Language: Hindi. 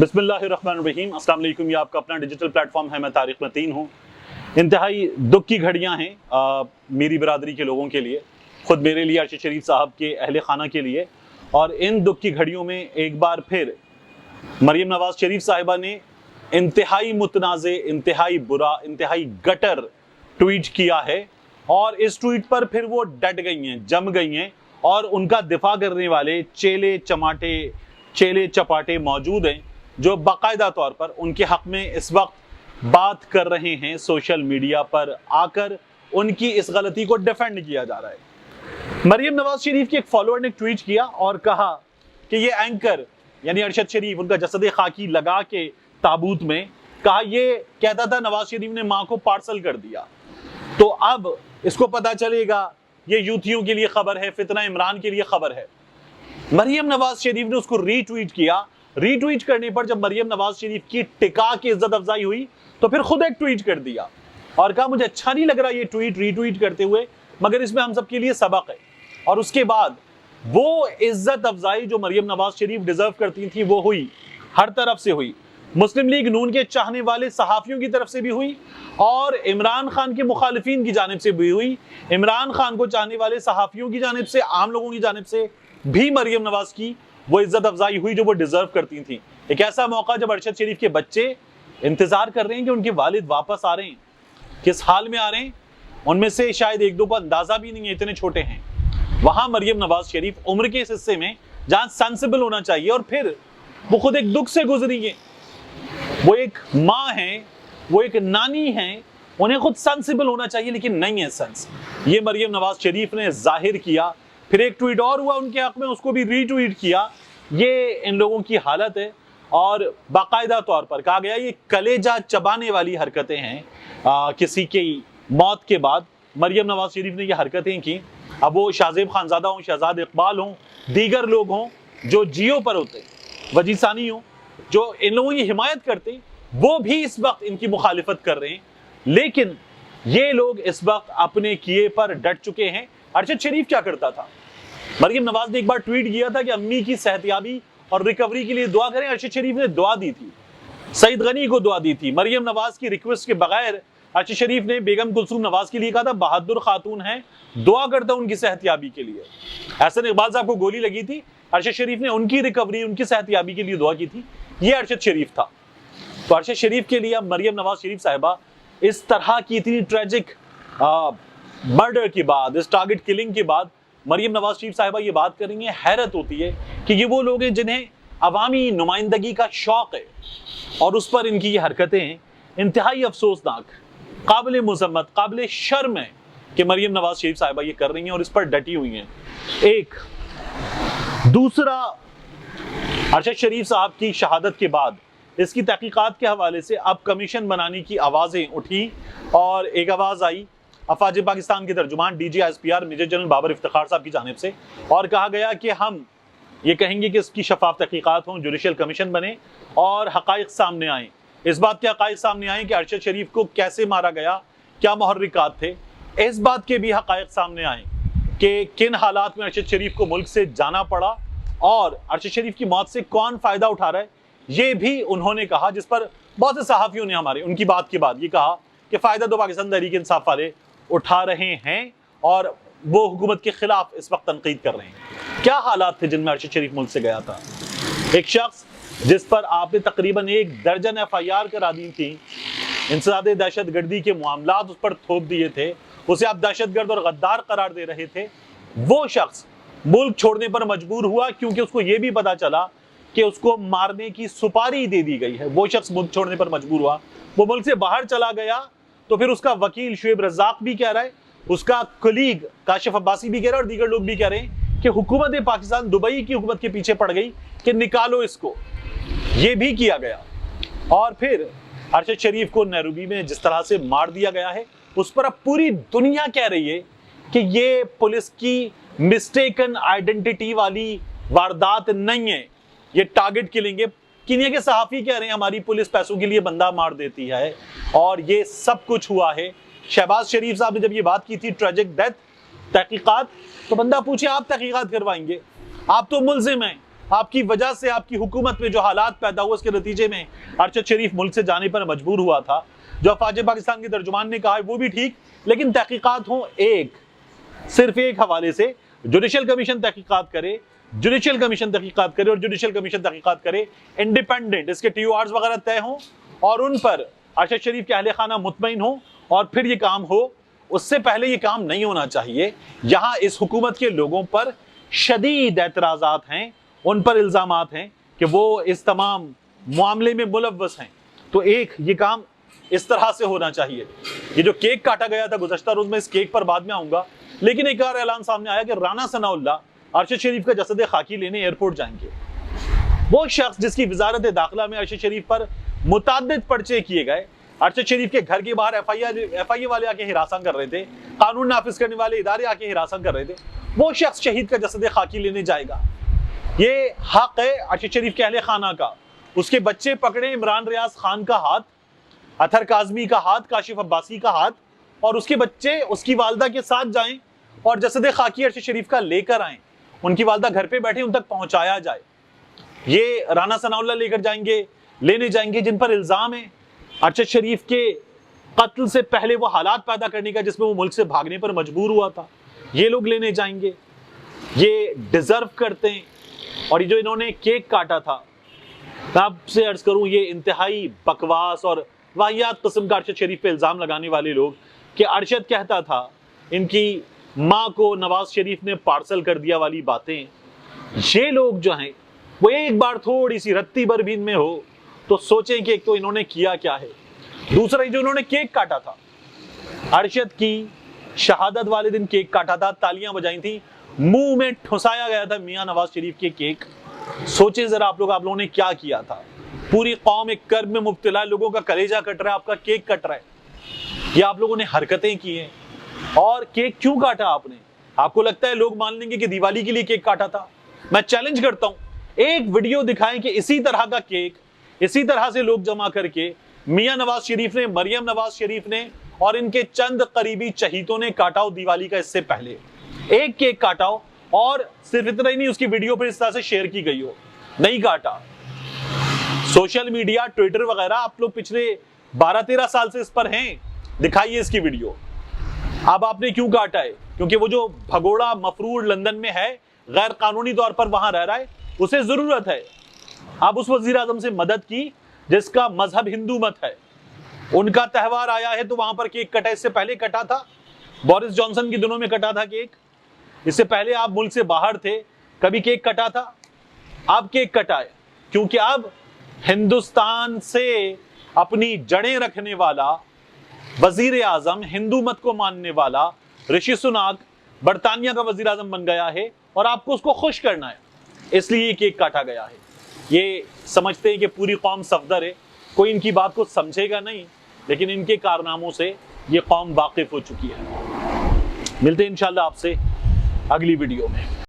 बिस्मिल्लाहिर्रहमानिर्रहीम। अस्सलाम वालेकुम। ये आपका अपना डिजिटल प्लेटफॉर्म है, मैं तारिक मतीन हूँ। इंतहाई दुख की घड़ियाँ हैं मेरी बरादरी के लोगों के लिए, ख़ुद मेरे लिए, अरशद शरीफ साहब के अहले खाना के लिए। और इन दुख की घड़ियों में एक बार फिर मरियम नवाज़ शरीफ साहिबा ने इंतहाई मुतनाज़े, इंतहाई बुरा, इंतहाई गटर ट्वीट किया है। और इस ट्वीट पर फिर वो डट गई हैं, जम गई हैं, और उनका दिफा करने वाले चेले चपाटे मौजूद हैं जो बाकायदा तौर पर उनके हक में इस वक्त बात कर रहे हैं। सोशल मीडिया पर आकर उनकी इस गलती को डिफेंड किया जा रहा है। मरियम नवाज शरीफ के एक फॉलोअर ने ट्वीट किया और कहा कि ये एंकर यानी अरशद शरीफ उनका जसद खाकी लगा के ताबूत में, कहा ये कहता था नवाज शरीफ ने मां को पार्सल कर दिया। तो अब इसको पता चलेगा ये यूथियों के लिए खबर है, फितना इमरान के लिए खबर है। मरियम नवाज शरीफ ने उसको रीट्वीट किया। रीट्वीट करने पर जब मरियम नवाज शरीफ की टिका की इज्जत अफजाई हुई तो फिर खुद एक ट्वीट कर दिया और कहा मुझे अच्छा नहीं लग रहा ये ट्वीट रीट्वीट करते हुए, मगर इसमें हम सब के लिए सबक है। और उसके बाद वो इज्जत अफजाई जो मरियम नवाज शरीफ डिजर्व करती थी वो हुई, हर तरफ से हुई। मुस्लिम लीग नून के चाहने वाले सहाफियों की तरफ से भी हुई और इमरान खान के मुखालिफिन की जानिब से भी हुई। इमरान खान को चाहने वाले सहाफियों की जानिब से, आम लोगों की जानिब से भी मरियम नवाज की वो इज्जत अफजाई हुई जो वो डिजर्व करती थी। एक ऐसा मौका जब अरशद शरीफ के बच्चे इंतजार कर रहे हैं कि उनके वालिद वापस आ रहे हैं, किस हाल में आ रहे हैं, उनमें से शायद एक दो को अंदाजा भी नहीं है, इतने छोटे हैं। वहां मरियम नवाज शरीफ उम्र के इस हिस्से में जहां सेंसिबल होना चाहिए, और फिर वो खुद एक दुख से गुजरी है, वो एक माँ है, वो एक नानी है, उन्हें खुद सेंसिबल होना चाहिए लेकिन नहीं है सेंस। ये मरियम नवाज शरीफ ने जाहिर किया। फिर एक ट्वीट और हुआ उनके हक में, उसको भी रीट्वीट किया। ये इन लोगों की हालत है और बाकायदा तौर पर कहा गया ये कलेजा चबाने वाली हरकतें हैं। किसी की मौत के बाद मरियम नवाज शरीफ ने ये हरकतें की। अब वो शाहजेब खानजादा हों, शहजाद इकबाल हों, दीगर लोग हों जो जियो पर होते, वजीद सानी हों जो इन लोगों की हिमायत करते, वो भी इस वक्त इनकी मुखालिफत कर रहे हैं। लेकिन ये लोग इस वक्त अपने किए पर डट चुके हैं। अरशद शरीफ क्या करता था? मरियम नवाज ने एक बार ट्वीट किया था कि अम्मी की सेहतयाबी और रिकवरी के लिए दुआ करें। अरशद शरीफ ने दुआ दी थी, सईद गनी को दुआ दी थी। मरियम नवाज की रिक्वेस्ट के बगैर अरशद शरीफ ने बेगम कुलसूम नवाज के लिए कहा था बहादुर खातून है, दुआ करता हूं उनकी सेहतयाबी के लिए। एहसन इकबाल साहब को गोली लगी थी, अरशद शरीफ ने उनकी रिकवरी, उनकी सेहतयाबी के लिए दुआ की थी। ये अरशद शरीफ था। तो अरशद शरीफ के लिए अब मरियम नवाज शरीफ साहिबा इस तरह की इतनी ट्रेजिक मर्डर के बाद, इस टारगेट किलिंग के बाद मरियम नवाज शरीफ साहिबा ये बात कर रही है। हैरत होती है कि ये वो लोग हैं जिन्हें अवामी नुमाइंदगी का शौक है और उस पर इनकी ये हरकतें हैं। इंतहाई अफसोसनाक, काबिल मुज़म्मत, काबिल शर्म है कि मरियम नवाज शरीफ साहिबा ये कर रही हैं और इस पर डटी हुई हैं। एक दूसरा, अरशद शरीफ साहब की शहादत के बाद इसकी तहकीकात के हवाले से अब कमीशन बनाने की आवाज़ें उठी और एक आवाज़ आई अफवाज पाकिस्तान के तर्जुमान DGISPR major general Babar Iftikhar sahab की जानिब से, और कहा गया कि हम ये कहेंगे कि इसकी शफाफ तहकीकात हों, जुडिशल कमीशन बने और हक़ाइक़ सामने आए। इस बात के हक़ाइक़ सामने आए कि अरशद शरीफ को कैसे मारा गया, क्या मुहर्रिकात थे। इस बात के भी हक़ाइक़ सामने आए कि किन हालात में अरशद शरीफ को मुल्क से जाना पड़ा और अरशद शरीफ की मौत से कौन फ़ायदा उठा रहा है, ये भी उन्होंने कहा। जिस पर बहुत से सहाफ़ियों ने हमारे उनकी बात के बाद ये कहा कि फ़ायदा तो पाकिस्तान तहरीक इंसाफ वाले उठा रहे हैं और वो हुकूमत के खिलाफ इस वक्त तनकीद कर रहे हैं। क्या हालात थे जिनमें अरशद शरीफ मुल्क से गया था? एक शख्स जिस पर आपने तकरीबन 1 दर्जन FIR करा दी थी, इंसदादे दहशतगर्दी के मामलात उस पर थोप दिए थे, उसे आप दहशतगर्द और गद्दार करार दे रहे थे, वो शख्स मुल्क छोड़ने पर मजबूर हुआ क्योंकि उसको ये भी पता चला कि उसको मारने की सुपारी दे दी गई है। वो शख्स मुल्क छोड़ने पर मजबूर हुआ, वो मुल्क से बाहर चला गया। तो फिर उसका वकील शुएब रज़ाक भी कह रहा है, उसका कलीग काशिफ अब्बासी भी कह रहा है और दीगर लोग भी कह रहे हैं कि हुकूमत पाकिस्तान दुबई की हुकूमत के पीछे पड़ गई कि निकालो इसको। ये भी किया गया। और फिर अरशद शरीफ को नैरोबी में जिस तरह से मार दिया गया है, उस पर अब पूरी दुनिया कह रही है कि ये पुलिस की मिस्टेकन आइडेंटिटी वाली वारदात नहीं है, ये टारगेट किलिंग है। किनिया के सहाफ़ी कह रहे हैं हमारी पुलिस पैसों के लिए बंदा मार देती है और ये सब कुछ हुआ है। शहबाज शरीफ साहब ने जब ये बात की थी ट्रेजिक डेथ तहकीकात, तो बंदा पूछे आप तहकीकात करवाएंगे, आप तो मुल्जिम हैं, आपकी वजह से, आपकी हुकूमत में जो हालात पैदा हुए उसके नतीजे में अरशद शरीफ मुल्क से जाने पर मजबूर हुआ था। जो अफवाज पाकिस्तान के तर्जुमान ने कहा है वो भी ठीक, लेकिन तहकीकात हो सिर्फ एक हवाले से, जुडिशल कमीशन तहकीकात करे, जुडिशल कमीशन तहकीकात करे और जुडिशल कमीशन तहकीकात करे इंडिपेंडेंट, इसके TORs वगैरह तय हों और उन पर अरशद शरीफ के अहले खाना मुतमईन हो और फिर ये काम हो। उससे पहले ये काम नहीं होना चाहिए। यहाँ इस हुकूमत के लोगों पर शदीद एतराज़ात हैं, उन पर इल्ज़ामात हैं कि वो इस तमाम मामले में मुलव्वस हैं। तो ये काम इस तरह से होना चाहिए। ये जो केक काटा गया था गुज़श्ता रोज़ में, इस केक पर बाद में आऊँगा, लेकिन एक और ऐलान सामने आया कि राना सनाउल्लाह अरशद शरीफ का जसद खाकी लेने एयरपोर्ट जाएंगे। वो शख्स जिसकी वजारत दाखिला में अरशद शरीफ पर मुताद्दिद पर्चे किए गए, अरशद शरीफ के घर के बाहर FIA वाले आके हिरासा कर रहे थे, कानून नाफिज करने वाले इदारे आके हिरासा कर रहे थे, वो शख्स शहीद का जसद खाकी लेने जाएगा। ये हक है अरशद शरीफ के अहले खाना का। उसके बच्चे पकड़े, इमरान रियाज खान का हाथ, अतर काजमी का हाथ, काशिफ अब्बासी का हाथ, और उसके बच्चे उसकी वालदा के साथ जाएं और जसद खाकी अरशद शरीफ का लेकर आएं। उनकी वालदा घर पे बैठे, उन तक पहुंचाया जाए। ये राना सनाउल्लाह लेने जाएंगे जिन पर इल्जाम है अरशद शरीफ के कत्ल से पहले वो हालात पैदा करने का जिसमें वो मुल्क से भागने पर मजबूर हुआ था। ये लोग लेने जाएंगे, ये डिजर्व करते हैं। और ये जो इन्होंने केक काटा था, मैं आपसे अर्ज करूं, ये इंतहाई बकवास और वाहियात किस्म का अरशद शरीफ पे इल्जाम लगाने वाले लोग कि अरशद कहता था इनकी माँ को नवाज शरीफ ने पार्सल कर दिया वाली बातें, ये लोग जो हैं वो एक बार थोड़ी सी रत्ती भर भी इनमें हो तो सोचें कि एक तो इन्होंने किया क्या है। दूसरा, जो इन्होंने केक काटा था, अरशद की शहादत वाले दिन केक काटा था, तालियां बजाई थी, मुंह में ठुसाया गया था मियां नवाज शरीफ के केक। सोचें जरा आप लोगों ने क्या किया था। पूरी कौम एक कर्ब में मुब्तला, लोगों का कलेजा कट रहा है, आपका केक कट रहा है। ये आप लोगों ने हरकतें की हैं। और केक क्यों काटा आपने? आपको लगता है लोग मान लेंगे कि दिवाली के लिए केक काटा था? मैं चैलेंज करता हूं, एक वीडियो दिखाएं कि इसी तरह का केक, इसी तरह से लोग जमा करके मियां नवाज शरीफ ने, मरियम नवाज शरीफ ने और इनके चंद करीबी चहीतों ने काटा हो दिवाली का इससे पहले। एक केक काटा हो और सिर्फ इतना ही नहीं, उसकी वीडियो पर इस तरह से शेयर की गई हो। नहीं काटा। सोशल मीडिया, ट्विटर वगैरह, आप लोग पिछले 12-13 साल से इस पर हैं, दिखाइए इसकी वीडियो। अब आपने क्यों काटा है? क्योंकि वो जो भगोड़ा मफरूर लंदन में है, गैर कानूनी तौर पर वहां रह रहा है, उसे जरूरत है। अब उस वजीर आजम से मदद की जिसका मजहब हिंदू मत है, उनका त्यौहार आया है तो वहां पर केक कटा। इससे पहले कटा था, बोरिस जॉनसन के दिनों में कटा था केक। इससे पहले आप मुल्क से बाहर थे, कभी केक कटा था? अब केक कटा है क्योंकि अब हिंदुस्तान से अपनी जड़ें रखने वाला वजीर आजम, हिंदू मत को मानने वाला ऋषि सुनाक बरतानिया का वजीर आजम बन गया है और आपको उसको खुश करना है, इसलिए ये केक काटा गया है। ये समझते हैं कि पूरी कौम सफदर है, कोई इनकी बात को समझेगा नहीं, लेकिन इनके कारनामों से ये कौम वाकिफ हो चुकी है। मिलते हैं इंशाल्लाह आपसे अगली वीडियो में।